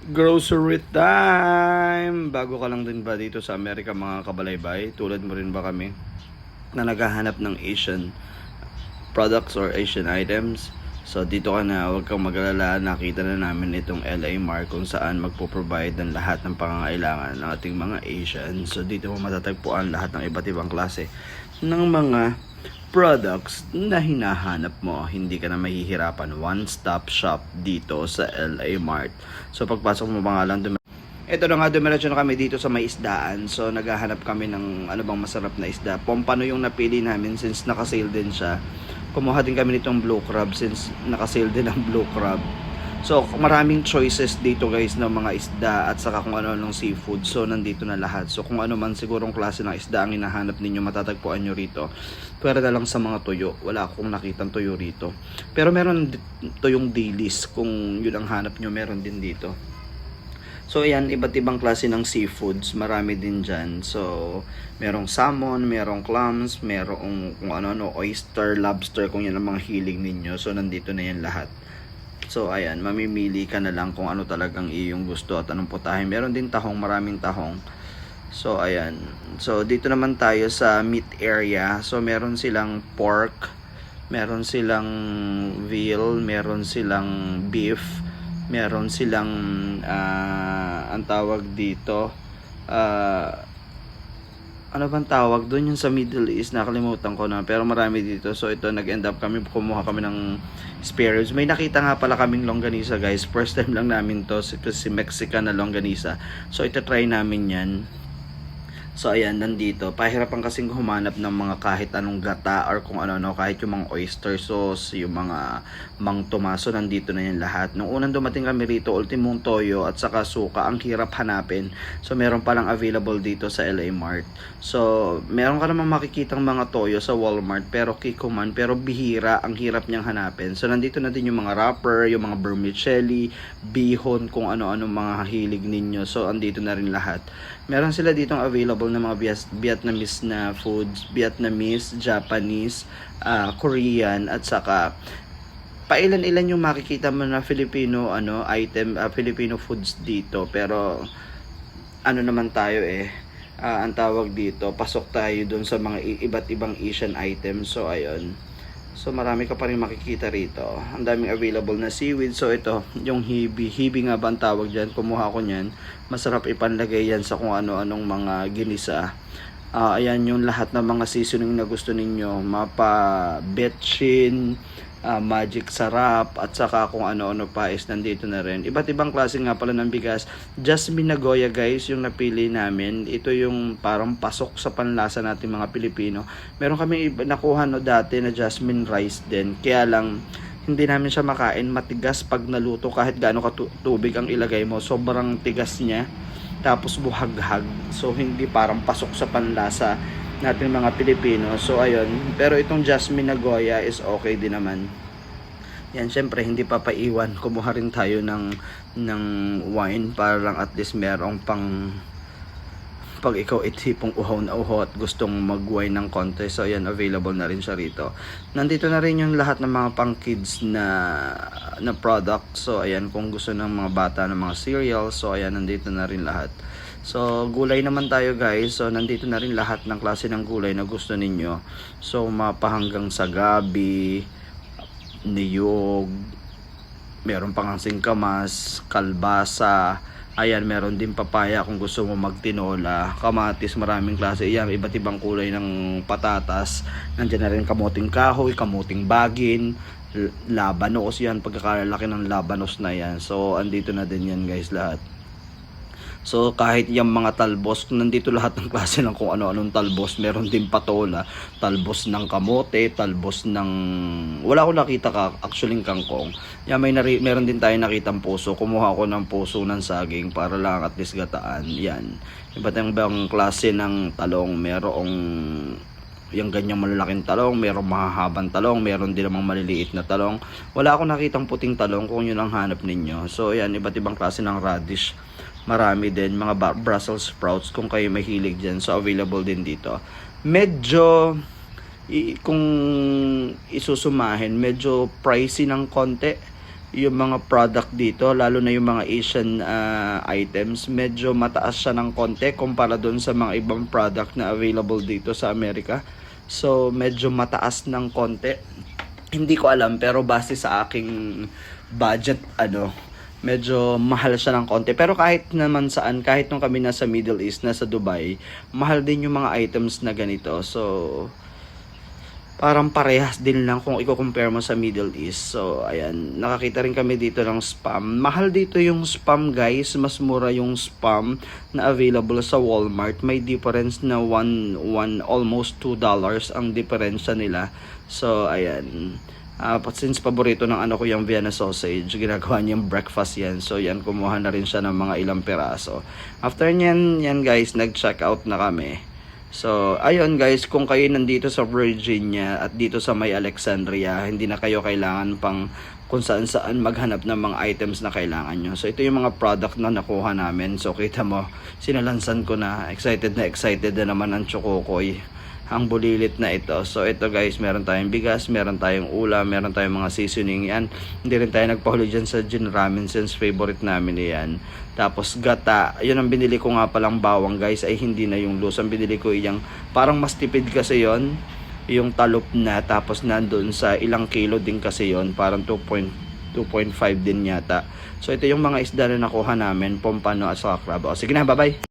Grocery time! Bago ka lang din ba dito sa Amerika mga kabalaybay? Tulad mo rin ba kami na naghahanap ng Asian products or Asian items? So dito ka na, huwag kang mag-alala, nakita na namin itong LA Mart kung saan magpo-provide ng lahat ng pangangailangan ng ating mga Asian. So dito mo matatagpuan lahat ng iba't ibang klase ng mga products na hinahanap mo. Hindi ka na mahihirapan. One-stop shop dito sa LA Mart. So pagpasok mo pa nga lang, ito na nga, dumiretso na kami dito sa may isdaan. So naghahanap kami ng ano bang masarap na isda. Pompano yung napili namin since naka-sale din siya. Kumuha din kami nitong blue crab since naka-sale din ang blue crab. So maraming choices dito guys ng mga isda at saka kung ano ng seafood. So nandito na lahat. So kung ano man sigurong klase ng isda ang hinahanap ninyo, matatagpuan nyo rito. Pwede na lang sa mga tuyo. Wala akong nakitang tuyo rito. Pero meron tuyong dilis. Kung yun ang hanap nyo, meron din dito. So ayan, iba't ibang klase ng seafoods, marami din dyan. So merong salmon, merong clams, merong kung ano, oyster, lobster, kung yan ang mga hilig ninyo. So nandito na yan lahat. So ayan, mamimili ka na lang kung ano talagang iyong gusto at anong putahe. Meron din tahong, maraming tahong. So ayan, so dito naman tayo sa meat area. So meron silang pork, meron silang veal, meron silang beef, meron silang ang tawag dito ano bang tawag doon, yung sa Middle East, nakalimutan ko na, pero marami dito. So ito, nag-end up kami, kumuha kami ng spare ribs. May nakita nga pala kaming longganisa guys, first time lang namin to, kasi Mexican na longganisa. So ito try namin yan. So ayan, nandito. Pahirapan kasing humanap ng mga kahit anong gata or kung ano-ano, kahit yung mga oyster sauce, yung mga mang tomaso, nandito na yan lahat. Nung unang dumating kami rito, ultimong toyo at saka suka, ang hirap hanapin. So meron palang available dito sa LA Mart. So meron ka naman makikitang mga toyo sa Walmart, pero Kikoman, pero bihira, ang hirap niyang hanapin. So nandito na din yung mga wrapper, yung mga vermicelli, bihon, kung ano-ano mga hilig ninyo. So andito na rin lahat. Meron sila ditong available na mga Vietnamese na foods, Vietnamese, Japanese, Korean, at saka pailan-ilan yung makikita mo na Filipino item, Filipino foods dito. Pero ano naman tayo ang tawag dito, pasok tayo dun sa mga iba't ibang Asian items. So ayun. So marami ka pa rin makikita rito. Ang daming available na seaweed. So ito, yung hibi. Hibi nga ba ang tawag dyan? Kumuha ko nyan. Masarap ipanlagay yan sa kung ano-anong mga ginisa. Ayan yung lahat ng mga seasoning na gusto ninyo. Mapa, betchin, magic sarap, at saka kung ano-ano pa is nandito na rin. Iba't ibang klase nga pala ng bigas. Jasmine Nagoya guys yung napili namin. Ito yung parang pasok sa panlasa natin mga Pilipino. Meron kami nakuha dati na jasmine rice din. Kaya lang hindi namin siya makain, matigas pag naluto kahit gaano katubig ang ilagay mo. Sobrang tigas niya. Tapos buhaghag. So hindi parang pasok sa panlasa natin mga Pilipino. So ayun, pero itong Jasmine Nagoya is okay din naman. Yan, syempre hindi papaiwan. Kumuha rin tayo ng wine para lang at least merong pang pag ikaw itipong uhaw na uhaw at gustong mag-wine ng konti. So yan, available na rin siya rito. Nandito na rin yung lahat ng mga pang kids na product. So ayan, kung gusto ng mga bata ng mga cereals, so ayan, nandito na rin lahat. So gulay naman tayo guys. So nandito na rin lahat ng klase ng gulay na gusto ninyo. So mapahanggang sa gabi, niyog, meron pang singkamas, kalbasa. Ayan, meron din papaya kung gusto mo magtinola, kamatis, maraming klase. Ayan, iba't ibang kulay ng patatas. Nandiyan na rin kamuting kahoy, kamuting bagin, labanos. Yan, pagkakalalaki ng labanos na yan. So andito na din yan guys lahat. So kahit yung mga talbos, nandito lahat ng klase ng kung ano-anong talbos. Meron din patola, talbos ng kamote, talbos ng wala akong nakita actually kangkong. Yan, meron din tayo nakitang puso. Kumuha ako ng puso ng saging para lang at least gataan. Yan, iba't ibang klase ng talong. Merong yung ganyang malalaking talong, merong mahahabang talong, meron din namang maliliit na talong. Wala akong nakitang puting talong kung yun ang hanap ninyo. So yan, iba't ibang klase ng radish. Marami din mga Brussels sprouts kung kayo mahilig dyan. So available din dito. Medyo kung isusumahin, medyo pricey ng konti. yung mga product dito, lalo na yung mga Asian items, medyo mataas siya ng konti kumpara doon sa mga ibang product na available dito sa Amerika. So medyo mataas ng konti. Hindi ko alam, pero base sa aking budget, medyo mahal siya ng konti. Pero kahit naman saan, kahit nung kami nasa Middle East, nasa Dubai, mahal din yung mga items na ganito. So parang parehas din lang kung i-compare mo sa Middle East. So, ayan. Nakakita rin kami dito ng Spam. Mahal dito yung Spam, guys. Mas mura yung Spam na available sa Walmart. May difference na almost $2 ang diferensya nila. So, ayan. Since paborito ng ko yung Vienna sausage, ginagawa niyang breakfast yan. So, yan, kumuha na rin siya ng mga ilang peraso. After nyan, guys, nag-check out na kami. So, ayun guys, kung kayo nandito sa Virginia at dito sa may Alexandria, hindi na kayo kailangan pang kung saan saan maghanap ng mga items na kailangan nyo. So, ito yung mga product na nakuha namin. So, kita mo, sinalansan ko na excited na naman ang Chokokoy. Ang bulilit na ito. So, ito guys, meron tayong bigas, meron tayong ulam, meron tayong mga seasoning yan. Hindi rin tayo nagpahuli dyan sa gin ramen since favorite namin yan. Tapos gata, yun ang binili ko nga palang bawang guys, ay hindi na yung loose. Ang binili ko yung parang mas tipid kasi yon, yung talop na, tapos nandun sa ilang kilo din kasi yon, parang 2.5 din yata. So ito yung mga isda na nakuha namin, pompano at saka crab. O, sige na, bye bye.